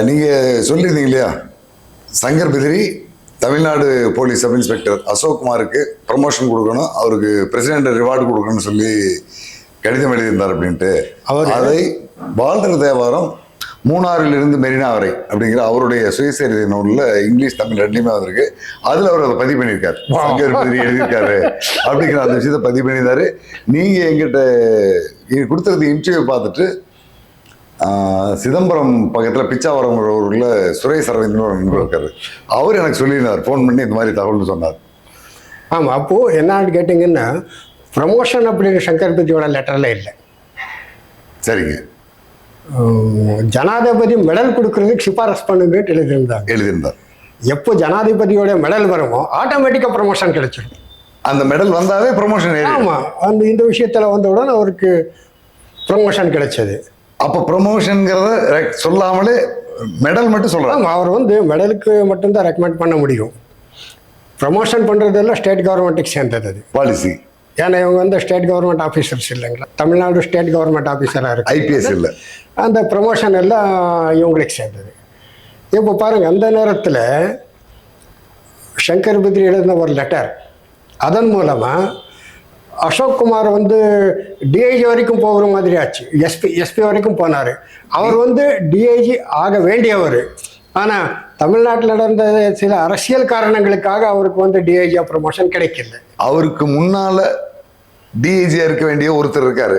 நீங்கள் சொல்லியிருந்தீங்க இல்லையா, சங்கர் பிதிரி Tamil Nadu police sub inspector Ashok குமாருக்கு ப்ரமோஷன் கொடுக்கணும், அவருக்கு பிரசிடென்ட் ரிவார்டு கொடுக்கணும்னு சொல்லி கடிதம் எழுதியிருந்தார் அப்படின்ட்டு. அதை வால்டர் தேவாரம் மூணாறிலிருந்து மெரினா வரை அப்படிங்கிற அவருடைய சுயசரிதை நூலில் இங்கிலீஷ் தமிழ் ரெண்டுமே வந்திருக்கு. அதில் அவர் அதை பதிவு பண்ணியிருக்காரு. சங்கர் பிதிரி எழுதியிருக்காரு அப்படிங்கிற அந்த விஷயத்தை பதிவு பண்ணியிருந்தாரு. நீங்கள் எங்கிட்ட கொடுத்துருந்த இன்டர்வியூ பார்த்துட்டு சிதம்பரம் பக்கத்தில் பிச்சாவரம் ஊரில் சுரேஷ் அரவிந்த்னு ஒரு நண்பர் இருக்காரு, அவர் எனக்கு சொல்லியிருந்தார், ஃபோன் பண்ணி இந்த மாதிரி தகவல்னு சொன்னார். ஆமாம், அப்போது என்னான்னு கேட்டிங்கன்னா ப்ரமோஷன் அப்படிங்கிற சங்கர் பிதிரியோட லெட்டரில் இல்லை. சரிங்க. ஜனாதிபதி மெடல் கொடுக்கறதுக்கு சிபாரஸ் பண்ணுங்கன்னு எழுதியிருந்தார். எப்போ ஜனாதிபதியோட மெடல் வருமோ ஆட்டோமேட்டிக்காக ப்ரமோஷன் கிடைச்சிடும். அந்த மெடல் வந்தாவே ப்ரமோஷன். ஆமாம், இந்த விஷயத்தில் வந்தவுடன் அவருக்கு ப்ரமோஷன் கிடைச்சது. அப்போ ப்ரமோஷனுங்கிறத சொல்லாமலே மெடல் மட்டும் சொல்கிறாங்க. அவர் மெடலுக்கு மட்டும்தான் ரெக்கமெண்ட் பண்ண முடியும். ப்ரமோஷன் பண்ணுறதெல்லாம் ஸ்டேட் கவர்மெண்ட்டுக்கு சேர்ந்தது அது பாலிசி. ஏன்னா இவங்க ஸ்டேட் கவர்மெண்ட் ஆஃபீஸர்ஸ் இல்லைங்களா, தமிழ்நாடு ஸ்டேட் கவர்மெண்ட் ஆஃபீஸராக இருக்கு, ஐபிஎஸ் இல்லை. அந்த ப்ரமோஷன் எல்லாம் இவங்களுக்கு சேர்ந்தது. இப்போ பாருங்கள், அந்த நேரத்தில் சங்கர் பிதிரி எழுதின ஒரு லெட்டர், அதன் மூலமாக அசோக் குமார் டிஐஜி வரைக்கும் போகிற மாதிரி ஆச்சு. எஸ்பி வரைக்கும் போனார். அவர் டிஐஜி ஆக வேண்டியவர். ஆனால் தமிழ்நாட்டில் நடந்த சில அரசியல் காரணங்களுக்காக அவருக்கு டிஐஜியா ப்ரமோஷன் கிடைக்கல. அவருக்கு முன்னால டிஐஜியா இருக்க வேண்டிய ஒருத்தர் இருக்காரு,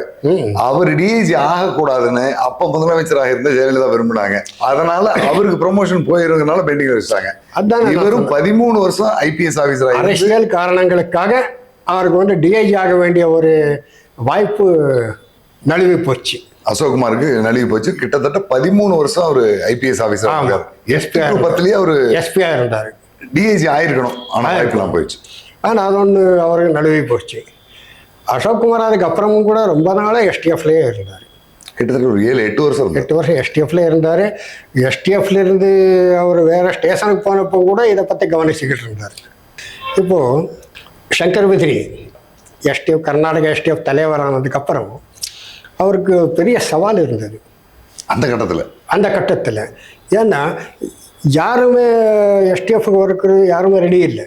அவர் டிஐஜி ஆகக்கூடாதுன்னு அப்ப முதலமைச்சராக இருந்த ஜெயலலிதா விரும்பினாங்க. அதனால அவருக்கு ப்ரமோஷன் போயிருந்தனால பெண்டிங் வச்சாங்க. அதான் இவரும் 13 வருஷம் ஐபிஎஸ் ஆபீசர். அரசியல் காரணங்களுக்காக அவருக்கு டிஐஜி ஆக வேண்டிய ஒரு வாய்ப்பு நழுவி போச்சு. அசோக்குமாருக்கு நழுவி போச்சு. கிட்டத்தட்ட 13 வருஷம் அவர் ஐபிஎஸ் ஆபீசர். எஸ்பியா அவரு எஸ்பியா இருந்தாரு. டிஐஜி ஆயிருக்கணும், ஆனா வாய்ப்புலாம் போயிடுச்சு. ஆனா அது அவருக்கு நழுவி போச்சு. அசோக்குமார் அதுக்கு அப்புறமும் கூட ரொம்ப நாளாக எஸ்டிஎஃப்லேயே இருந்தார். கிட்டத்தட்ட ஒரு 7-8 வருஷம் 8 வருஷம் எஸ்டிஎஃப்ல இருந்தார். எஸ்டிஎஃப்ல இருந்து அவர் வேற ஸ்டேஷனுக்கு போனப்போ கூட இதை பற்றி கவனிச்சுக்கிட்டு இருந்தார். இப்போது சங்கர் பிதிரி எஸ்டிஎஃப் கர்நாடகா எஸ்டிஎஃப் தலைவரானதுக்கப்புறம் அவருக்கு பெரிய சவால் இருந்தது அந்த கட்டத்தில். ஏன்னா யாருமே எஸ்டிஎஃப் ஒர்க்கர் யாருமே ரெடி இல்லை.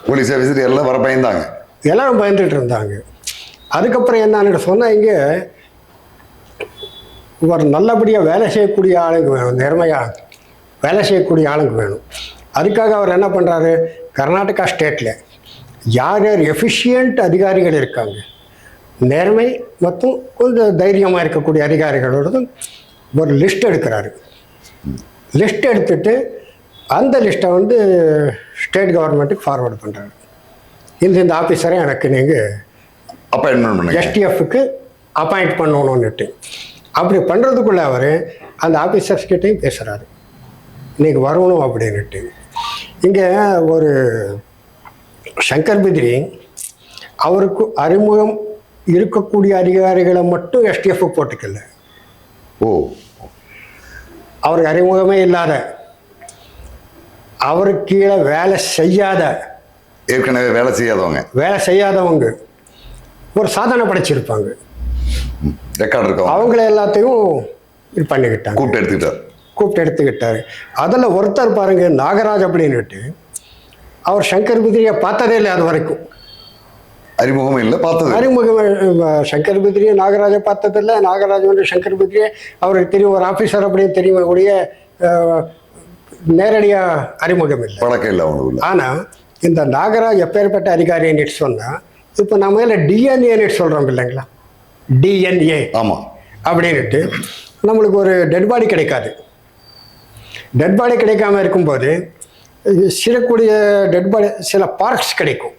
போலீஸ் ஆஃபீஸர் எல்லாம் வர பயந்தாங்க, எல்லாரும் பயந்துட்டு இருந்தாங்க. அதுக்கப்புறம் என்னன்னு சொன்னால், இங்கே ஒரு நல்லபடியாக வேலை செய்யக்கூடிய ஆளுங்க வேணும், நேர்மையாக வேலை செய்யக்கூடிய ஆளுங்க வேணும். அதுக்காக அவர் என்ன பண்ணுறாரு, கர்நாடகா ஸ்டேட்டில் யார் யார் எஃபிஷியன்ட் அதிகாரிகள் இருக்காங்க, நேர்மை மற்றும் கொஞ்சம் தைரியமாக இருக்கக்கூடிய அதிகாரிகளோட ஒரு லிஸ்ட் எடுக்கிறாரு. லிஸ்ட் எடுத்துட்டு அந்த லிஸ்ட்டை ஸ்டேட் கவர்மெண்ட்டுக்கு ஃபார்வேர்டு பண்ணுறாரு. இந்த ஆஃபீஸரை எனக்கு நீங்கள் அப்பாயின்மெண்ட் பண்ண எஸ்டிஎஃப்க்கு அப்பாயிண்ட் பண்ணணும்னுட்டு. அப்படி பண்ணுறதுக்குள்ளே அவர் அந்த ஆஃபீஸர்ஸ்கிட்டையும் பேசுகிறாரு, இன்றைக்கி வரணும் அப்படின்ட்டு. இங்கே ஒரு சங்கர் பிதிரி அவருக்கு அறிமுகம் இருக்கக்கூடிய அதிகாரிகளை மட்டும் எஸ்டிஎஃப் போட்டுக்கல. அவருக்கு அறிமுகமே இல்லாத, அவருக்கு கீழே வேலை செய்யாத, ஏற்கனவே வேலை செய்யாதவங்க ஒரு சாதனை படைச்சிருப்பாங்க, ரெக்கார்ட் இருக்கும், அவங்கள எல்லாத்தையும் இது பண்ணிக்கிட்டாங்க, கூப்பிட்டு எடுத்துக்கிட்டாரு. அதில் ஒருத்தர் பாருங்க, நாகராஜ் அப்படின்னுட்டு. அவர் சங்கர் பிதிரியை பார்த்ததே இல்லை, அது வரைக்கும் அறிமுகம் இல்லை, சங்கர் பிதிரியை நாகராஜை பார்த்ததில்லை. நாகராஜ் சங்கர் பிதிரியை அவருக்கு தெரியும், ஒரு ஆஃபீஸர் அப்படின்னு தெரியும், கூடிய நேரடியாக அறிமுகம் இல்லை, பழக்கம் இல்லை அவங்களுக்கு. ஆனால் இந்த நாகராஜ் எப்பேற்பட்ட அதிகாரின்னு சொன்னால், இப்போ நம்ம டிஎன்ஏன்னு சொல்கிறோம் இல்லைங்களா, டிஎன்ஏ ஆமாம் அப்படின்ட்டு நம்மளுக்கு ஒரு டெட் பாடி கிடைக்காது. டெட் பாடி கிடைக்காம இருக்கும்போது சிறக்கூடிய டெட் பாடி சில பார்ட்ஸ் கிடைக்கும்,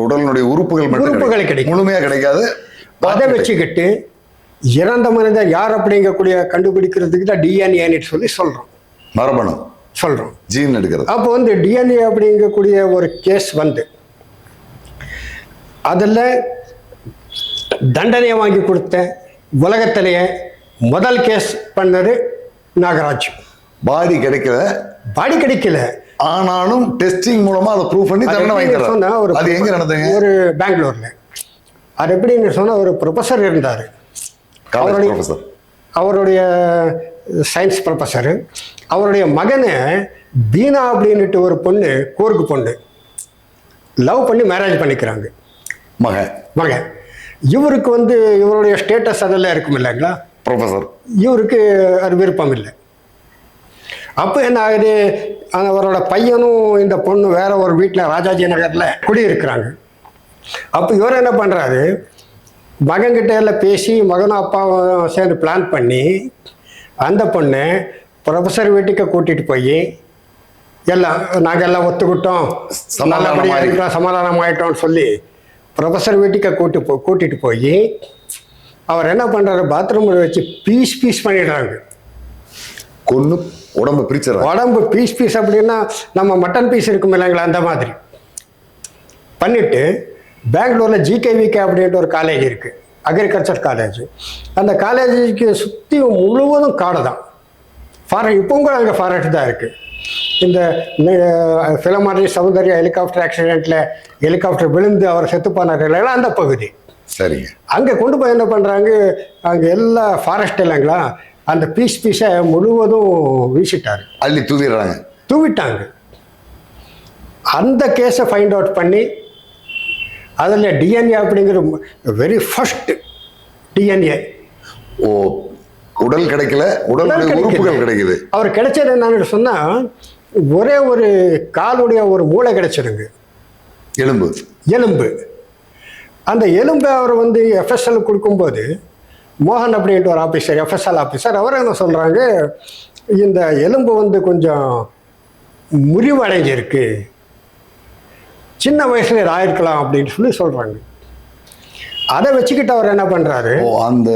உடலினுடைய உறுப்புகள் கிடைக்கும், முழுமையாக கிடைக்காது. அதை வச்சுக்கிட்டு இறந்த மனிதர் யார் அப்படிங்கக்கூடிய கண்டுபிடிக்கிறதுக்கு தான் டிஎன்ஏன்னு சொல்கிறோம், மரபணு சொல்கிறோம், ஜீன் எடுக்கிறது. அப்போ டிஎன்ஏ அப்படிங்கக்கூடிய ஒரு கேஸ் அதில் தண்டனையை வாங்கி கொடுத்த உலகத்திலேயே முதல் கேஸ் பண்ணது நாகராஜ். பாடி கிடைக்கல, ஆனாலும் டெஸ்டிங் மூலமா அதை ப்ரூவ் பண்ணி தண்டனை வாங்கிக்கிறார். அது எங்க நடந்தது? ஒரு பெங்களூர்ல. அது எப்படின்னு சொன்னா, ஒரு ப்ரொஃபஸர் இருந்தார். அவருடைய சயின்ஸ் ப்ரொஃபஸரு. அவருடைய மகனை பீனா அப்படின்னுட்டு ஒரு பொண்ணு, கூருக்கு பொண்ணு, லவ் பண்ணி மேரேஜ் பண்ணிக்கிறாங்க. மகன் இவருக்கு வந்து இவருடைய ஸ்டேட்டஸ் அதெல்லாம் இருக்கும் இல்லைங்களா, ப்ரொஃபஸர். இவருக்கு அது விருப்பம் இல்லை. அப்போ என்ன ஆகுது, அவரோட பையனும் இந்த பொண்ணு வேற ஒரு வீட்டில் ராஜாஜி நகரில் குடியிருக்கிறாங்க. அப்போ இவர் என்ன பண்ணுறாரு, மகன்கிட்ட எல்லாம் பேசி மகனும் அப்பாவும் சேர்ந்து பிளான் பண்ணி அந்த பொண்ணை ப்ரொஃபஸர் வீட்டுக்கு கூட்டிகிட்டு போய் எல்லாம் நாங்கள் எல்லாம் ஒத்துக்கிட்டோம், நல்லபடியாக இருக்கிறோம், சமாதானம் ஆகிட்டோம்னு சொல்லி ப்ரொஃபஸர் வீட்டுக்கு கூட்டிகிட்டு போய் அவர் என்ன பண்ணுறாரு, பாத்ரூமில் வச்சு பீஸ் பண்ணிடுறாங்க. கொன்று உடம்பு பிரிச்சிடறாங்க. உடம்பு பீஸ் அப்படின்னா நம்ம மட்டன் பீஸ் இருக்கும் இல்லைங்களா, அந்த மாதிரி பண்ணிவிட்டு பெங்களூரில் ஜிகேவிகே அப்படின்ட்டு ஒரு காலேஜ் இருக்குது, அக்ரிகல்ச்சர் காலேஜ். அந்த காலேஜுக்கு சுற்றி முழுவதும் காடு தான், இப்பவும் கூட அங்கே ஃபாரஸ்ட் தான் இருக்குது. இந்த ஃபிலமாரி சௌந்தர்யா ஹெலிகாப்டர் ஆக்சிடெண்ட்டில் ஹெலிகாப்டர் விழுந்து அவர் செத்து போனார் இல்லைங்களா, அந்த பகுதி. சரிங்க. அங்கே கொண்டு போய் என்ன பண்ணுறாங்க, அங்கே எல்லா ஃபாரஸ்ட் இல்லைங்களா, அந்த பீஸை முழுவதும் வீசிட்டாரு, அள்ளி தூவிட்டாங்க. அந்த கேஸை ஃபைண்ட் அவுட் பண்ணி அதில் டிஎன்ஏ அப்படிங்கிற வெரி ஃபர்ஸ்ட் டிஎன்ஏ. ஓ, உடல் கிடைக்கல, உடல் உறுப்புகள் கிடைக்குது. அவர் கிடைச்சது என்னன்னு சொன்னால், ஒரே ஒரு காலுடைய ஒரு மூளை கிடைச்சிருங்க, எலும்பு. அந்த எலும்பை அவர் வந்து எஃப்எஸ்எல் கொடுக்கும்போது மோகன் அப்படின்ட்டு ஒரு ஆஃபீஸர், எஃப்எஸ்எல் ஆஃபீஸர், அவர் என்ன சொல்கிறாங்க, இந்த எலும்பு வந்து கொஞ்சம் முறிவடைஞ்சிருக்கு, சின்ன வயசுல ஆயிருக்கலாம் அப்படின்னு சொல்லி சொல்கிறாங்க. அதை வச்சுக்கிட்டு அவர் என்ன பண்ணுறாரு, அந்த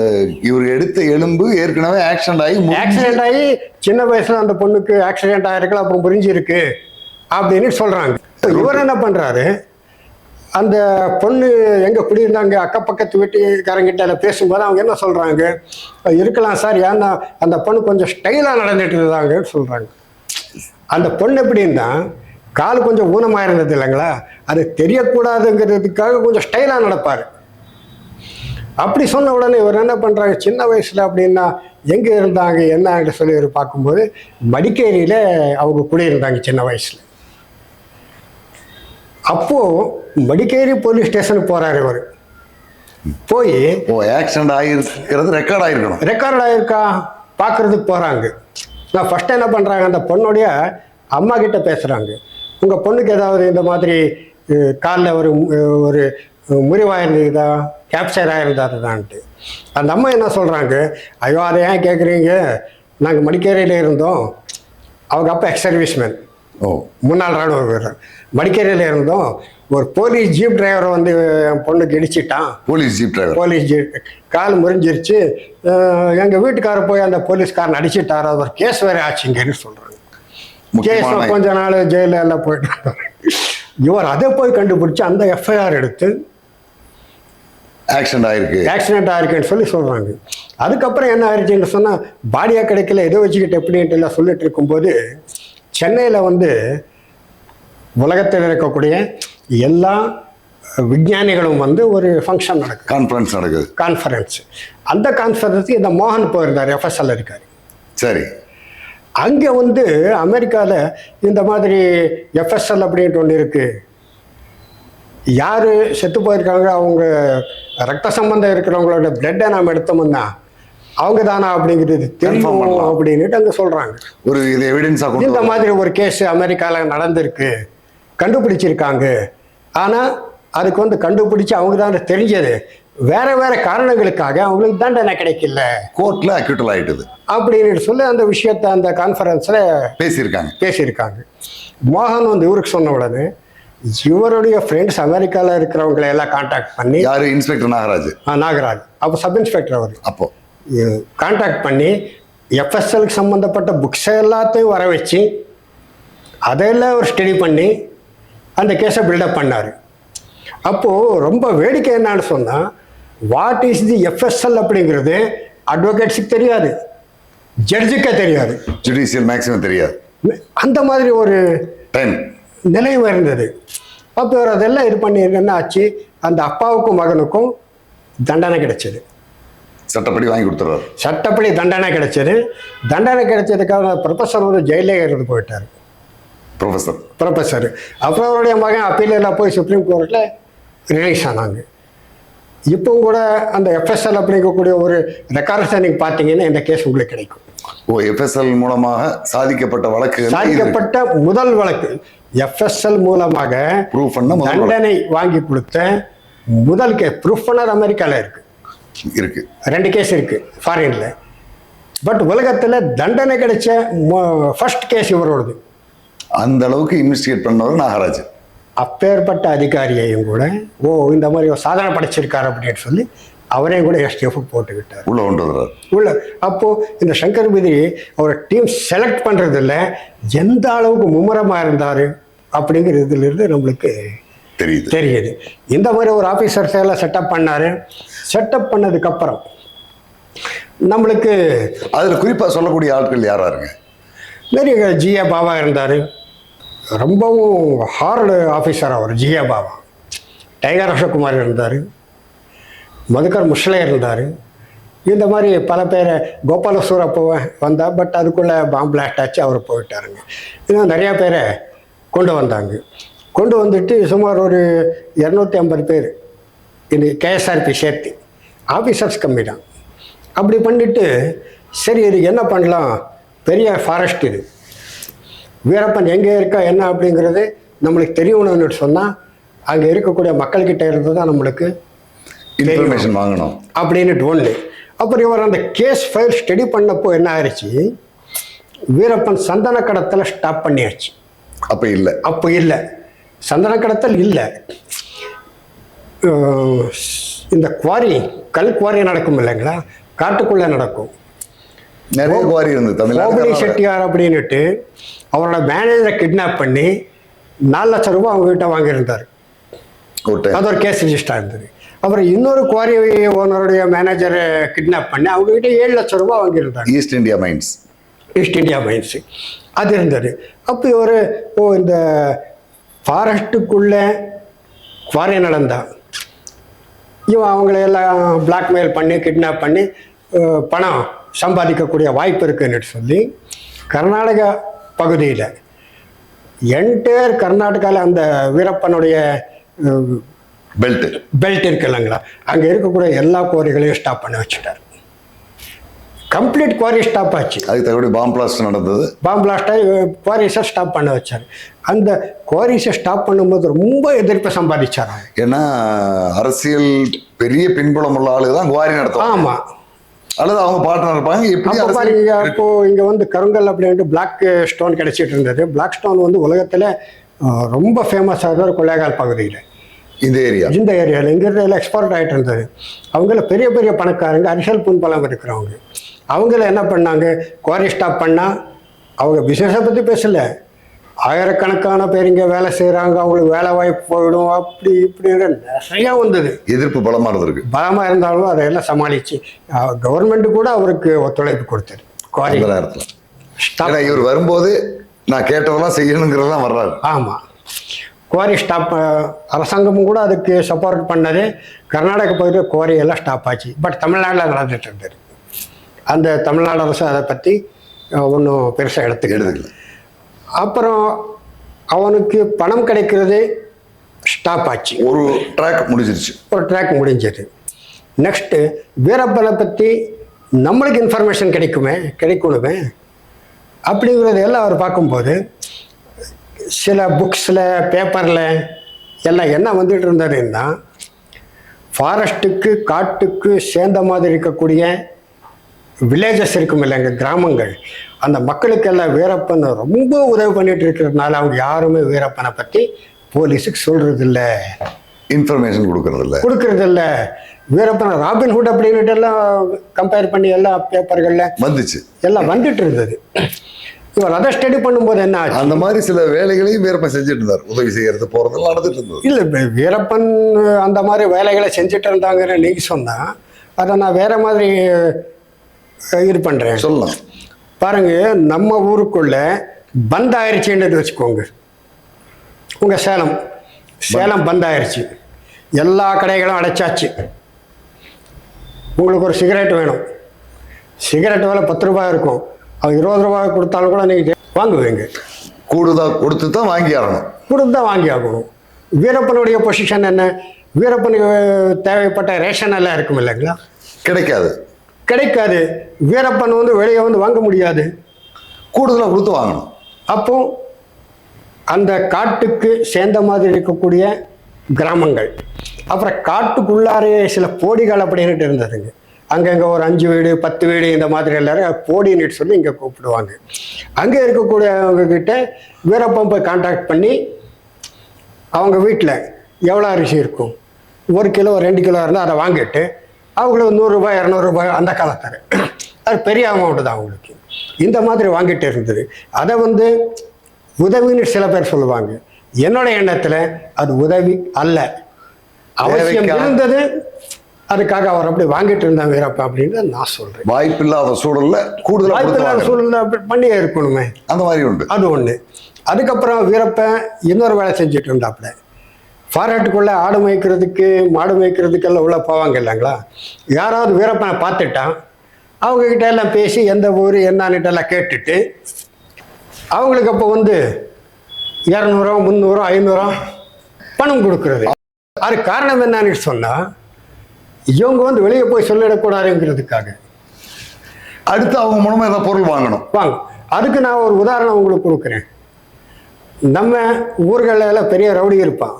இவர் எடுத்த எலும்பு ஏற்கனவே ஆக்சிடென்ட் ஆகி சின்ன வயசுல அந்த பொண்ணுக்கு ஆக்சிடென்ட் ஆகிருக்கலாம், அப்புறம் புரிஞ்சிருக்கு அப்படின்னு சொல்கிறாங்க. இவர் என்ன பண்ணுறாரு, அந்த பொண்ணு எங்கே குடியிருந்தாங்க அக்கப்பக்கத்து வீட்டுக்காரங்கிட்ட அதில் பேசும்போது அவங்க என்ன சொல்கிறாங்க, இருக்கலாம் சார், ஏன்னா அந்த பொண்ணு கொஞ்சம் ஸ்டைலாக நடந்துட்டு இருந்தாங்கன்னு சொல்கிறாங்க. அந்த பொண்ணு எப்படின்னா கால் கொஞ்சம் ஊனமாக இருந்தது இல்லைங்களா, அது தெரியக்கூடாதுங்கிறதுக்காக கொஞ்சம் ஸ்டைலாக நடப்பார். அப்படி சொன்ன உடனே இவர் என்ன பண்ணுறாங்க, சின்ன வயசில் அப்படின்னா எங்கே இருந்தாங்க என்னன்னு சொல்லி இவர் பார்க்கும்போது மடிக்கேரியில் அவங்க குடியிருந்தாங்க சின்ன வயசில். அப்போது மடிக்கேரி போலீஸ் ஸ்டேஷனுக்கு போகிறார் இவர். போய் ஆக்சிடென்ட் ஆகிருக்கிறது ரெக்கார்ட் ஆகிருக்கா பார்க்குறதுக்கு போகிறாங்க. நான் ஃபஸ்ட்டு என்ன பண்ணுறாங்க, அந்த பொண்ணுடைய அம்மா கிட்ட பேசுகிறாங்க, உங்கள் பொண்ணுக்கு ஏதாவது இந்த மாதிரி காலில் ஒரு முறிவாயிருந்ததா, கேப்சர் ஆகிருந்தாருதான்ட்டு. அந்த அம்மா என்ன சொல்கிறாங்க, ஐயோ அதை ஏன் கேட்குறீங்க, நாங்கள் மடிக்கேரியில் இருந்தோம், அவங்க அப்பா எக்ஸ் சர்வீஸ்மேன், முன்னாள் ராணுவ வீரர், மடிக்கேரியில் இருந்தோம், ஒரு போலீஸ் ஜீப் டிரைவரை வந்து என் பொண்ணுக்கு இடிச்சிட்டான், போலீஸ் ஜீப் கால் முறிஞ்சிருச்சு, எங்கள் வீட்டுக்காரர் போய் அந்த போலீஸ்காரன் அடிச்சிட்டார், அது ஒரு கேஸ் வேறு ஆச்சுங்கன்னு சொல்கிறாங்க. கேஸ் கொஞ்ச நாள் ஜெயிலில் எல்லாம் போயிட்டு இவர் அதை போய் கண்டுபிடிச்சி அந்த எஃப்ஐஆர் எடுத்து ஆக்சிடென்ட் ஆயிருக்குன்னு சொல்லி சொல்கிறாங்க. அதுக்கப்புறம் என்ன ஆயிடுச்சுன்னு சொன்னால், பாடியாக கிடைக்கல, எதை வச்சுக்கிட்டு எப்படின்ட்டு எல்லாம் சொல்லிட்டு இருக்கும்போது சென்னையில் வந்து உலகத்தில் இருக்கக்கூடிய எல்லா விஞ்ஞானிகளும் வந்து ஒரு ஃபங்க்ஷன் நடக்குது, கான்ஃபரன்ஸ். அந்த கான்ஃபரன்ஸுக்கு இந்த மோகன் போயிருந்தார், எஃப்எஸ்எல் இருக்கார். சரி. அங்கே வந்து அமெரிக்காவில் இந்த மாதிரி எஃப்எஸ்எல் அப்படின்ட்டு ஒன்று இருக்குது, யார் செத்து போயிருக்காங்க, அவங்க ரத்த சம்பந்தம் இருக்கிறவங்களோட பிளட்டை நாம் எடுத்தோம்னா அவங்க தானா அப்படிங்கிறது தெரியும் அப்படின்ட்டு அங்கே சொல்கிறாங்க. ஒரு இது எவிடன்ஸாக இந்த மாதிரி ஒரு கேஸ் அமெரிக்காவில் நடந்திருக்கு, கண்டுபிடிச்சிருக்காங்க. ஆனால் அதுக்கு வந்து கண்டுபிடிச்சி அவங்க தான் தெரிஞ்சது, வேற வேற காரணங்களுக்காக அவங்களுக்கு தண்டனை கிடைக்கல, கோர்ட்டில் அக்யூட்டல் ஆகிட்டுது அப்படின்னு சொல்லி அந்த விஷயத்தை அந்த கான்ஃபரன்ஸில் பேசியிருக்காங்க. மோகன் வந்து இவருக்கு சொன்ன உடனே இவருடைய ஃப்ரெண்ட்ஸ் அமெரிக்காவில் இருக்கிறவங்களை எல்லாம் கான்டாக்ட் பண்ணி, யார், இன்ஸ்பெக்டர் நாகராஜ், அப்போ சப் இன்ஸ்பெக்டர் அவர், அப்போ கான்டாக்ட் பண்ணி எஃப்எஸ்எலுக்கு சம்மந்தப்பட்ட புக்ஸை எல்லாத்தையும் வர வச்சு அதையெல்லாம் ஒரு ஸ்டடி பண்ணி அந்த கேஸை பில்டப் பண்ணார். அப்போது ரொம்ப வேடிக்கை என்னான்னு சொன்னால், வாட் இஸ் தி எஃப்எஸ்எல் அப்படிங்கிறது அட்வொகேட்ஸுக்கு தெரியாது, ஜட்ஜுக்கே தெரியாது, ஜுடிஷியல் மேக்ஸிமம் தெரியாது. அந்த மாதிரி ஒரு நிலைமை இருந்தது. அப்போ அவர் அதெல்லாம் இது பண்ணி என்ன ஆச்சு, அந்த அப்பாவுக்கும் மகனுக்கும் தண்டனை கிடைச்சது. சட்டப்படி வாங்கி கொடுத்துறாரு. சட்டப்படி தண்டனை கிடைச்சது. தண்டனை கிடைச்சதுக்காக ப்ரொஃபஸர் வந்து ஜெயிலே இருந்து போயிட்டார். ப்ரொஃபஸர் அப்புறம் அவருடைய மகன் அப்பீலில் போய் சுப்ரீம் கோர்ட்டில் ரிலீஸ் ஆனாங்க. இப்பவும் கூட அந்த எஃப்எஸ்எல் அப்படிங்கக்கூடிய ஒரு ரெக்கார்ட்ஸை நீங்கள் பார்த்தீங்கன்னா இந்த கேஸ் உங்களுக்கு கிடைக்கும். எஃப்எஸ்எல் மூலமாக சாதிக்கப்பட்ட முதல் வழக்கு எஃப்எஸ்எல் மூலமாக தண்டனை வாங்கி கொடுத்த முதல் கேஸ். ப்ரூஃப் பண்ணார் அமெரிக்காவில் இருக்கு 2 கேஸ் இருக்கு ஃபாரின்ல. பட் உலகத்தில் தண்டனை கிடைச்ச ஃபர்ஸ்ட் கேஸ் இவரோடது. அந்த அளவுக்கு இன்வெஸ்டிகேட் பண்ணவர் நாகராஜ். அப்பேற்பட்ட அதிகாரியையும் கூட இந்த மாதிரி சாதனை படைச்சிருக்காரு அப்படின்னு சொல்லி அவரையும் கூட எஸ்டிஎஃப் போட்டுக்கிட்டார், உள்ள கொண்டு வர்றாரு உள்ள. அப்போ இந்த சங்கர் பிதிரி அவரை டீம் செலக்ட் பண்றதில்ல எந்த அளவுக்கு மும்முரமா இருந்தாரு அப்படிங்கிறதுல இருந்து நம்மளுக்கு தெரியுது. இந்த மாதிரி ஒரு ஆபீசர்ஸ் எல்லாம் செட்டப் பண்ணாரு. செட்டப் பண்ணதுக்கு அப்புறம் நம்மளுக்கு அதுல குறிப்பா சொல்லக்கூடிய ஆட்கள் யாராருங்க? நிறைய ஜிஏ பாபா இருந்தாரு. ரொம்பவும் ஹார்டு ஆஃபீஸர் அவர் ஜிஏ பாபா. டைகர் அசோக்குமார் இருந்தார். மதுக்கர் முஷ்லே இருந்தார். இந்த மாதிரி பல பேரை கோபாலசூர் அப்போ வந்தால் பட் அதுக்குள்ளே பாம்பு பிளாஸ்ட் ஆச்சு, அவர் போயிட்டாருங்க. இன்னும் நிறையா பேரை கொண்டு வந்தாங்க. கொண்டு வந்துட்டு சுமார் ஒரு 250 பேர் இந்த கேஎஸ்ஆர்பி சேர்த்து ஆஃபீஸர்ஸ் கம்மி தான். அப்படி பண்ணிட்டு சரி இதுக்கு என்ன பண்ணலாம், பெரிய ஃபாரஸ்ட் இது, வீரப்பன் எங்கே இருக்கா என்ன அப்படிங்கிறது நம்மளுக்கு தெரியணும்னு சொன்னால் அங்கே இருக்கக்கூடிய மக்கள்கிட்ட இருந்து தான் நம்மளுக்கு இன்ஃபர்மேஷன் வாங்கணும் அப்படின்ட்டு ஒன்று. அப்புறம் இவர் அந்த கேஸ் ஃபைல் ஸ்டடி பண்ணப்போ என்ன ஆயிடுச்சு, வீரப்பன் சந்தன கடத்தலை ஸ்டாப் பண்ணியாச்சு. அப்போ இல்லை சந்தன கடத்தல் இல்லை. இந்த குவாரி கல் குவாரி நடக்கும் இல்லைங்களா, காட்டுக்குள்ளே நடக்கும். நிறைய குவாரி இருந்தது. கோபலி செட்டியார் அப்படின்னுட்டு அவரோட மேனேஜரை கிட்னாப் பண்ணி 4 லட்சம் ரூபாய் அவங்ககிட்ட வாங்கியிருந்தார். அது ஒரு கேஸ் ரிஜிஸ்டர் இருந்தது. அப்புறம் இன்னொரு குவாரி ஓனருடைய மேனேஜரை கிட்னாப் பண்ணி அவங்ககிட்ட 7 லட்சம் ரூபாய் வாங்கியிருந்தார். ஈஸ்ட் இந்தியா மைன்ஸ் அது இருந்தது. அப்போ ஒரு இந்த ஃபாரஸ்ட்டுக்குள்ளே குவாரி நடந்தா இவன் அவங்களையெல்லாம் பிளாக்மெயில் பண்ணி கிட்னாப் பண்ணி பணம் சம்பாதிக்கக்கூடிய வாய்ப்பு இருக்குன்னு சொல்லி கர்நாடகா பகுதியில் என்டையர் கர்நாடகாவில் அந்த வீரப்பனுடைய பெல்ட் இருக்கு இல்லைங்களா, அங்கே இருக்கக்கூடிய எல்லா குவாரிகளையும் ஸ்டாப் பண்ணி வச்சுட்டார். கம்ப்ளீட் குவாரி ஸ்டாப் ஆச்சு. அதுக்கு தகுதி பாம்பு பிளாஸ்ட் நடந்தது. பாம்பு பிளாஸ்ட் ஆகி குவாரிஸை ஸ்டாப் பண்ண வச்சார். அந்த குவாரிஸை ஸ்டாப் பண்ணும்போது ரொம்ப எதிர்ப்பை சம்பாதிச்சார். ஏன்னா அரசியல் பெரிய பின்புலம் உள்ள ஆளு தான் குவாரி நடத்தும். ஆமாம், அல்லது அவங்க பார்ட்னர் இருப்பாங்க. இப்போ இங்கே வந்து கருங்கல் அப்படின்ட்டு பிளாக் ஸ்டோன் கிடைச்சிட்டு இருந்தது. பிளாக் ஸ்டோன் வந்து உலகத்தில் ரொம்ப ஃபேமஸ் ஆகுது கொள்ளைகால் பகுதியில். இந்த ஏரியாவில் இங்கிருந்து எல்லாம் எக்ஸ்போர்ட் ஆகிட்டு இருந்தது. அவங்கள பெரிய பெரிய பணக்காரங்க அரிசல் புன்பலம் இருக்கிறவங்க. அவங்கள என்ன பண்ணாங்க, குவாரி ஸ்டாப் பண்ணால் அவங்க பிஸ்னஸை பற்றி பேசலை, ஆயிரக்கணக்கான பேர் இங்கே வேலை செய்கிறாங்க, அவங்களுக்கு வேலை வாய்ப்பு போயிடும், அப்படி இப்படின்னு நிறையா வந்தது. எதிர்ப்பு பலமாக இருந்தாலும் அதையெல்லாம் சமாளித்து கவர்மெண்ட்டு கூட அவருக்கு ஒத்துழைப்பு கொடுத்தது. குவாரி இவர் வரும்போது நான் கேட்டதெல்லாம் செய்யணுங்கிறதெல்லாம் வர்றாரு. ஆமாம், குவாரி ஸ்டாப் அரசாங்கமும் கூட அதுக்கு சப்போர்ட் பண்ணது. கர்நாடக பகுதியில் குவாரி எல்லாம் ஸ்டாப் ஆச்சு. பட் தமிழ்நாட்டில் நடந்துட்டு இருந்தது. அந்த தமிழ்நாடு அரசு அதை பற்றி ஒன்றும் பெருசாக எடுத்துக்கல. அப்புறம் அவனுக்கு பணம் கிடைக்கிறது ஸ்டாப் ஆச்சு. ஒரு ட்ராக் முடிஞ்சது. நெக்ஸ்ட்டு வீரப்பனை பற்றி நம்மளுக்கு இன்ஃபர்மேஷன் கிடைக்கணுமே அப்படிங்கிறது எல்லாம் அவர் பார்க்கும்போது சில புக்ஸில் பேப்பரில் எல்லாம் என்ன வந்துட்டு இருந்ததுன்னா, ஃபாரஸ்ட்டுக்கு காட்டுக்கு சேர்ந்த மாதிரி இருக்கக்கூடிய வில்லேஜஸ் இருக்கும் இல்லைங்க, கிராமங்கள், அந்த மக்களுக்கெல்லாம் வீரப்பன் ரொம்ப உதவி பண்ணிட்டு இருக்கிறதுனால அவங்க யாருமே வீரப்பனை பற்றி போலீஸுக்கு சொல்றதில்ல, இன்ஃபர்மேஷன் கொடுக்கறதில்ல. வீரப்பனை ராபின்ஹுட் அப்படின்ட்டு எல்லாம் கம்பேர் பண்ணி எல்லாம் பேப்பர்களில் எல்லாம் வந்துட்டு இருந்தது. இவர் அதை ஸ்டடி பண்ணும்போது என்ன ஆச்சு, அந்த மாதிரி சில வேலைகளையும் வீரப்பன் செஞ்சுட்டு இருந்தார். உதவி செய்யறது போறதெல்லாம் நடந்துட்டு இருந்தது. இல்லை, வீரப்பன் அந்த மாதிரி வேலைகளை செஞ்சுட்டு இருந்தாங்கன்னு நீங்கள் சொன்னால் அதை நான் வேற மாதிரி இது பண்ணுறேன். சொல்லலாம் பாருங்க, நம்ம ஊருக்குள்ள பந்த் ஆயிடுச்சுன்றது வச்சுக்கோங்க. உங்கள் சேலம் பந்த் ஆயிடுச்சு, எல்லா கடைகளும் அடைச்சாச்சு. உங்களுக்கு ஒரு சிகரெட் வேணும், சிகரெட் விலை 10 ரூபாய் இருக்கும், அது 20 ரூபாய் கொடுத்தாலும் கூட நீங்கள் வாங்குவீங்க. கூடுதல் கொடுத்து தான் வாங்கி ஆகணும். கொடுத்து தான் வாங்கி ஆகணும். வீரப்பனுடைய பொசிஷன் என்ன? வீரப்பனுக்கு தேவைப்பட்ட ரேஷன் எல்லாம் இருக்கும் இல்லைங்களா? கிடைக்காது. வீரப்பன் வெளியே வாங்க முடியாது, கூடுதலாக கொடுத்து வாங்கணும். அப்போ அந்த காட்டுக்கு சேர்ந்த மாதிரி இருக்கக்கூடிய கிராமங்கள், அப்புறம் காட்டுக்குள்ளாரே சில போடிகள் அப்படின்ட்டு இருந்ததுங்க. அங்கங்கே ஒரு 5 வீடு 10 வீடு இந்த மாதிரி எல்லாரும் போடின்னு சொல்லி இங்கே கூப்பிடுவாங்க. அங்கே இருக்கக்கூடியவங்க கிட்ட வீரப்பன் போய் கான்டாக்ட் பண்ணி அவங்க வீட்டில் எவ்வளோ அரிசி இருக்கும், 1 கிலோ 2 கிலோ இருந்தால் அதை வாங்கிட்டு அவங்களுக்கு 100 ரூபாய் 200 ரூபாய் அந்த காலத்தில் அது பெரிய அமௌண்ட்டு தான் அவங்களுக்கு. இந்த மாதிரி வாங்கிட்டு இருந்தது. அதை உதவின்னு சில பேர் சொல்லுவாங்க. என்னோட எண்ணத்தில் அது உதவி அல்ல, அவசியம் இருந்தது, அதுக்காக அவர் அப்படி வாங்கிட்டு இருந்தாங்க வீரப்பா அப்படின்னு நான் சொல்றேன். வாய்ப்பில்லாத சூழல்ல கூடுதலாக சூழல்ல பண்ணியே இருக்கணுமே, அந்த மாதிரி உண்டு. அது ஒண்ணு. அதுக்கப்புறம் வீரப்பன் இன்னொரு வேலை செஞ்சுட்டு இருந்தாப்புல. ஃபாரட்டுக்குள்ள ஆடு மேய்க்கிறதுக்கு மாடு மேய்க்கிறதுக்கெல்லாம் உள்ள போவாங்க இல்லைங்களா? யாராவது வீரப்பனை பார்த்துட்டான், அவங்க கிட்ட எல்லாம் பேசி எந்த ஊர் என்னன்னுட்டு எல்லாம் கேட்டுட்டு அவங்களுக்கு அப்போ 200 300 500 பணம் கொடுக்கறது. அது காரணம் என்னன்னு சொன்னா இவங்க வெளியே போய் சொல்லிடக்கூடாதுங்கிறதுக்காக. அடுத்து அவங்க மூலமா ஏதாவது பொருள் வாங்கணும். அதுக்கு நான் ஒரு உதாரணம் உங்களுக்கு கொடுக்குறேன். நம்ம ஊர்களில் எல்லாம் பெரிய ரவுடி இருப்பான்.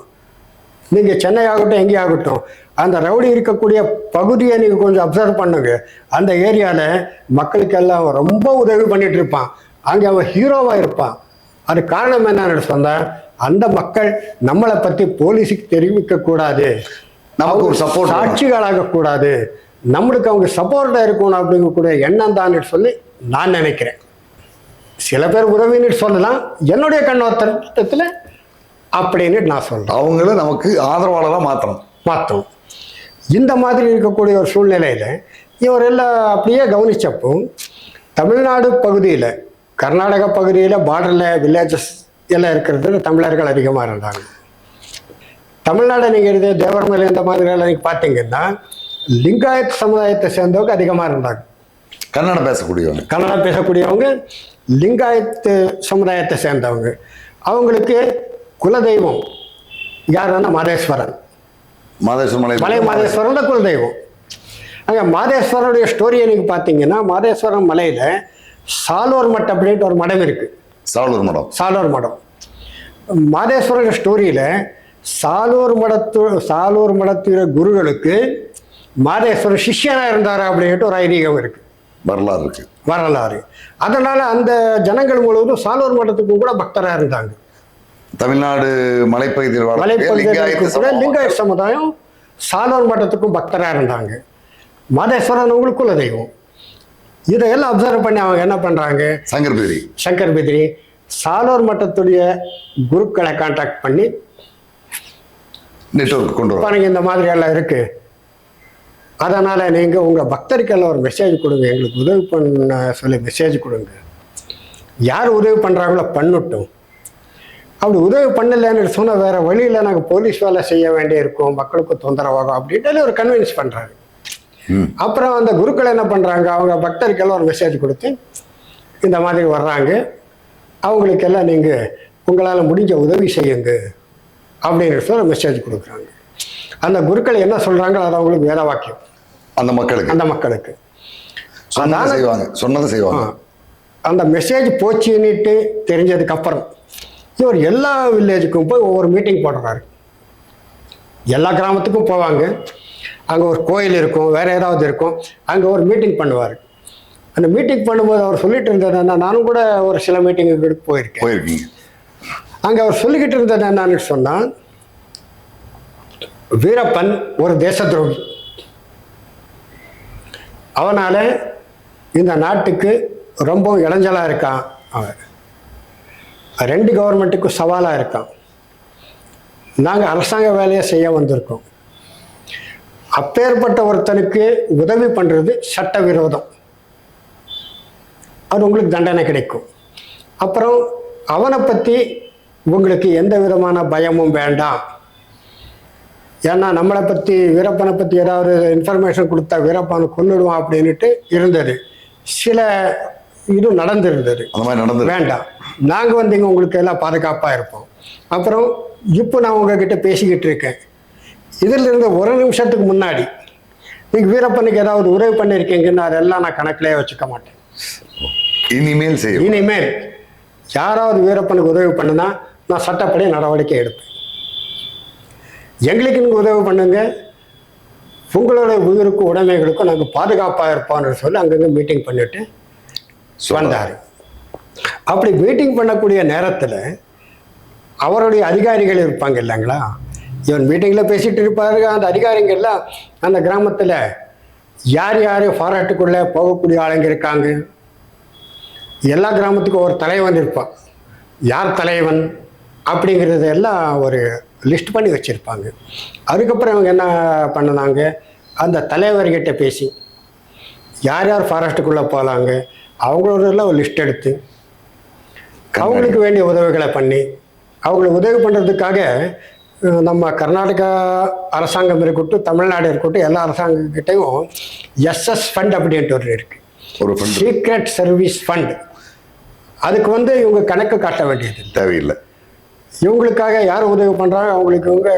நீங்கள் சென்னை ஆகட்டும் எங்கே ஆகட்டும், அந்த ரவுடி இருக்கக்கூடிய பகுதியை நீங்கள் கொஞ்சம் அப்சர்வ் பண்ணுங்க. அந்த ஏரியாவில் மக்களுக்கெல்லாம் ரொம்ப உதவி பண்ணிட்டு இருப்பான். அங்கே அவன் ஹீரோவாக இருப்பான். அது காரணம் என்னன்னு சொன்னால் அந்த மக்கள் நம்மளை பற்றி போலீஸுக்கு தெரிவிக்க கூடாது, நமக்கு ஒரு சப்போர்ட், சாட்சிகளாக கூடாது, நம்மளுக்கு அவங்க சப்போர்ட்டாக இருக்கணும் அப்படிங்கக்கூடிய எண்ணம் தான் சொல்லி நான் நினைக்கிறேன். சில பேர் உதவின்னு சொல்லலாம், என்னுடைய கண்ணோட்டத்தில் அப்படின்னு நான் சொல்றேன். அவங்கள நமக்கு ஆதரவாளராக மாற்றணும். இந்த மாதிரி இருக்கக்கூடிய ஒரு சூழ்நிலையில் இவர் எல்லாம் அப்படியே கவனிச்சப்போ தமிழ்நாடு பகுதியில், கர்நாடக பகுதியில் பார்டரில் வில்லேஜஸ் எல்லாம் இருக்கிறது தமிழர்கள் அதிகமாக இருந்தாங்க. தமிழ்நாடு நீங்கள் தேவரமலை இந்த மாதிரி எல்லாம் நீங்கள் பார்த்தீங்கன்னா லிங்காயத் சமுதாயத்தை சேர்ந்தவங்க அதிகமாக இருந்தாங்க. கன்னடம் பேசக்கூடியவங்க லிங்காயத்து சமுதாயத்தை சேர்ந்தவங்க. அவங்களுக்கு குலதெய்வம் யாருன்னா மாதேஸ்வரன் தான் குலதெய்வம். அங்கே மாதேஸ்வரனுடைய ஸ்டோரியை நீங்கள் பார்த்தீங்கன்னா மாதேஸ்வரன் மலையில் சாலூர் மட்டம் அப்படின்ட்டு ஒரு மடம் இருக்கு. சாலூர் மடம் மாதேஸ்வரன் ஸ்டோரியில் சாலூர் மடத்துற குருகளுக்கு மாதேஸ்வரர் சிஷ்யனாக இருந்தார் அப்படின்ட்டு ஒரு ஐதீகம் இருக்கு, வரலாறு. அதனால அந்த ஜனங்கள் முழுவதும் சாலூர் மடத்துக்கும் கூட பக்தராக இருந்தாங்க. தமிழ்நாடு மலைப்பகுதியில் லிங்காயத் சமுதாயம் சாலூர் மட்டத்துக்கும் பக்தராக இருந்தாங்க. மாதேஸ்வரன் உங்களுக்கு குலதெய்வம். இதையெல்லாம் அப்சர்வ் பண்ணி அவங்க என்ன பண்றாங்க, சங்கர் பிதிரி சாலூர் மட்டத்துடைய குருக்களை கான்டாக்ட் பண்ணி நெட்வொர்க் கொண்டு பாருங்க, இந்த மாதிரி எல்லாம் இருக்கு, அதனால நீங்க உங்க பக்தருக்கெல்லாம் ஒரு மெசேஜ் கொடுங்க, எங்களுக்கு உதவி பண்ண சொல்லி மெசேஜ் கொடுங்க. யார் உதவி பண்றாங்களோ பண்ணட்டும், அப்படி உதவி பண்ணலன்னு சொன்னால் வேற வழியில் நாங்கள் போலீஸ் வேலை செய்ய வேண்டி இருக்கும், மக்களுக்கு தொந்தரவாகும் அப்படின்ட்டு ஒரு கன்வின்ஸ் பண்ணுறாங்க. அப்புறம் அந்த குருக்கள் என்ன பண்ணுறாங்க, அவங்க பக்தருக்கெல்லாம் ஒரு மெசேஜ் கொடுத்து இந்த மாதிரி வர்றாங்க, அவங்களுக்கெல்லாம் நீங்கள் உங்களால் முடிஞ்ச உதவி செய்யுங்க அப்படின்னு சொல்லி மெசேஜ் கொடுக்குறாங்க. அந்த குருக்கள் என்ன சொல்கிறாங்களோ அது அவங்களுக்கு வேத வாக்கியம். அந்த மக்களுக்கு சொன்னதை செய்வாங்க. அந்த மெசேஜ் போச்சுன்னுட்டு தெரிஞ்சதுக்கப்புறம் இவர் எல்லா வில்லேஜுக்கும் போய் ஒவ்வொரு மீட்டிங் போடுறாரு. எல்லா கிராமத்துக்கும் போவாங்க, அங்கே ஒரு கோயில் இருக்கும், வேற ஏதாவது இருக்கும், அங்கே ஒரு மீட்டிங் பண்ணுவார். அந்த மீட்டிங் பண்ணும்போது அவர் சொல்லிட்டு இருந்தது என்ன, நானும் கூட ஒரு சில மீட்டிங்குக்கு போயிருக்கேன். அங்கே அவர் சொல்லிக்கிட்டு இருந்தது என்னன்னு சொன்னால், வீரப்பன் ஒரு தேச துரோகி, அவனால இந்த நாட்டுக்கு ரொம்ப இளைஞலாக இருக்கான், அவன் 2 கவர்மெண்ட்டுக்கும் சவாலாக இருக்கான், நாங்கள் அரசாங்க வேலையை செய்ய வந்திருக்கோம், அப்பேற்பட்ட ஒருத்தனுக்கு உதவி பண்ணுறது சட்டவிரோதம், அது உங்களுக்கு தண்டனை கிடைக்கும். அப்புறம் அவனை பற்றி உங்களுக்கு எந்த விதமான பயமும் வேண்டாம், ஏன்னா நம்மளை பற்றி வீரப்பனை பற்றி ஏதாவது இன்ஃபர்மேஷன் கொடுத்தா வீரப்பனை கொன்னுடுவான் அப்படின்ட்டு இருந்தது. சில இது நடந்திருந்தது. அந்த மாதிரி நடந்தது. வேண்டாம், நாங்கள் வந்து இங்கே உங்களுக்கு எல்லாம் பாதுகாப்பாக இருப்போம். அப்புறம் இப்போ நான் உங்ககிட்ட பேசிக்கிட்டு இருக்கேன், இதில் இருந்த ஒரு நிமிஷத்துக்கு முன்னாடி நீங்கள் வீரப்பனுக்கு ஏதாவது உதவி பண்ணியிருக்கீங்கன்னு அதெல்லாம் நான் கணக்கிலே வச்சுக்க மாட்டேன். இனிமேல் செய்யும். இனிமேல் யாராவது வீரப்பனுக்கு உதவி பண்ணுனா நான் சட்டப்படி நடவடிக்கை எடுப்பேன். எங்களுக்கு நீங்கள் உதவி பண்ணுங்க, உங்களோட உயிருக்கும் உடைமைகளுக்கும் நாங்கள் பாதுகாப்பாக இருப்போம்னு சொல்லி அங்கங்கே மீட்டிங் பண்ணிட்டு வந்தார். அப்படி மீட்டிங் பண்ணக்கூடிய நேரத்தில் அவருடைய அதிகாரிகள் இருப்பாங்க இல்லைங்களா, இவன் மீட்டிங்கில் பேசிகிட்டு இருப்பாரு. அந்த அதிகாரிகள்லாம் அந்த கிராமத்தில் யார் யார் ஃபாரஸ்ட்டுக்குள்ளே போகக்கூடிய ஆளுங்க இருக்காங்க, எல்லா கிராமத்துக்கும் ஒரு தலைவன் இருப்பான், யார் தலைவன் அப்படிங்கிறது எல்லாம் ஒரு லிஸ்ட் பண்ணி வச்சுருப்பாங்க. அதுக்கப்புறம் இவங்க என்ன பண்ணினாங்க, அந்த தலைவர்கிட்ட பேசி யார் யார் ஃபாரஸ்ட்டுக்குள்ளே போகலாங்க அவங்களோடலாம் ஒரு லிஸ்ட் எடுத்து அவங்களுக்கு வேண்டிய உதவிகளை பண்ணி, அவங்களுக்கு உதவி பண்ணுறதுக்காக நம்ம கர்நாடகா அரசாங்கம் இருக்கட்டும், தமிழ்நாடு இருக்கட்டும், எல்லா அரசாங்கக்கிட்டையும் எஸ்எஸ் ஃபண்ட் அப்படின்ட்டு ஒரு இருக்குது, ஒரு ஃபண்ட், சீக்ரெட் சர்வீஸ் ஃபண்ட். அதுக்கு வந்து இவங்க கணக்கு காட்ட வேண்டியது தேவையில்லை. இவங்களுக்காக யார் உதவி பண்ணுறாங்க அவங்களுக்கு இவங்க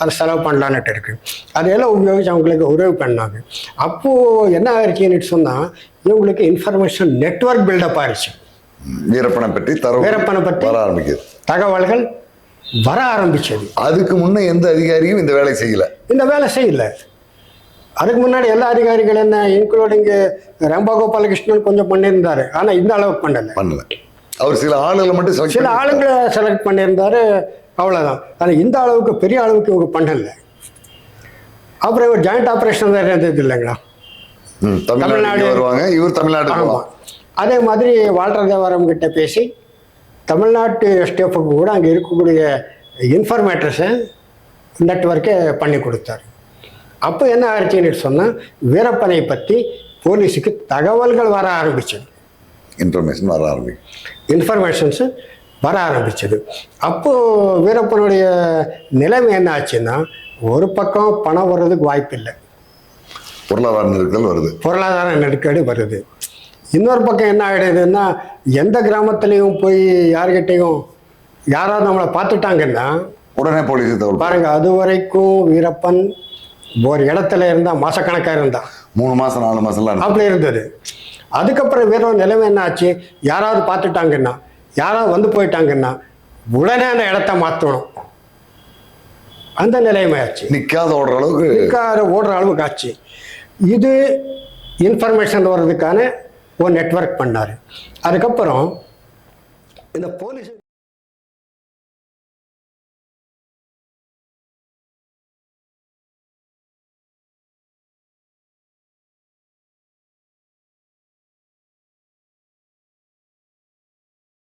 அதை செலவு பண்ணலான்ட்டு இருக்குது. அதையெல்லாம் உபயோகிச்சு அவங்களுக்கு உதவி பண்ணாங்க. அப்போது என்ன ஆயிடுச்சுன்னு சொன்னால் இவங்களுக்கு இன்ஃபர்மேஷன் நெட்வொர்க் பில்டப் ஆயிடுச்சு. வீரப்பனை பற்றி வர ஆரம்பிக்குது, தகவல்கள் வர ஆரம்பிச்சது. அதுக்கு முன்னே எந்த அதிகாரியும் இந்த வேலை செய்யலை. அதுக்கு முன்னாடி எல்லா அதிகாரிகள் என்ன இன்க்ளூடிங் ராம்பகோபாலகிருஷ்ணன் கொஞ்சம் பண்ணியிருந்தாரு, ஆனால் இந்த அளவுக்கு பண்ணல. அவர் சில ஆளுகளை மட்டும் சில ஆளுங்களை செலக்ட் பண்ணியிருந்தாரு, அவ்வளோதான். ஆனால் இந்த அளவுக்கு பெரிய அளவுக்கு இவங்க பண்ணல. அப்புறம் இவர் ஜாயிண்ட் ஆப்ரேஷன் வேறு இருந்தது இல்லைங்களா, தமிழ்நாடு வருவாங்க, இவர் தமிழ்நாடு. ஆமாம், அதே மாதிரி வால்டர் தேவாரம் கிட்ட பேசி தமிழ்நாட்டு ஸ்டேஃபுக்கு கூட அங்கே இருக்கக்கூடிய இன்ஃபர்மேட்டர்ஸை நெட்வொர்க்கை பண்ணி கொடுத்தாரு. அப்போ என்ன ஆயிடுச்சுன்னு சொன்னால் வீரப்பனை பற்றி போலீஸுக்கு தகவல்கள் வர ஆரம்பிச்சது, இன்ஃபர்மேஷன்ஸு வர ஆரம்பிச்சது. அப்போது வீரப்பனுடைய நிலைமை என்ன ஆச்சுன்னா, ஒரு பக்கம் பணம் வர்றதுக்கு வாய்ப்பு இல்லை, பொருளாதார நெருக்கடி வருது. இன்னொரு பக்கம் என்ன ஆகிடுதுன்னா, எந்த கிராமத்துலேயும் போய் யார்கிட்டையும் யாராவது நம்மளை பார்த்துட்டாங்கன்னா உடனே போலீஸ் பாருங்க. அது வரைக்கும் வீரப்பன் ஒரு இடத்துல இருந்தால் மாசக்கணக்காக இருந்தான், 3 மாதம் 4 மாதம்லாம் அப்படி இருந்தது. அதுக்கப்புறம் வேற ஒரு நிலைமை என்ன ஆச்சு, யாராவது பார்த்துட்டாங்கன்னா, யாராவது வந்து போயிட்டாங்கன்னா உடனே அந்த இடத்த மாற்றணும், அந்த நிலைமை ஆச்சு. நிற்காத ஓடுற அளவுக்கு ஆச்சு. இது இன்ஃபர்மேஷன் வர்றதுக்கான ஒரு நெட்வொர்க் பண்ணார். அதுக்கப்புறம் இந்த போலீஸ்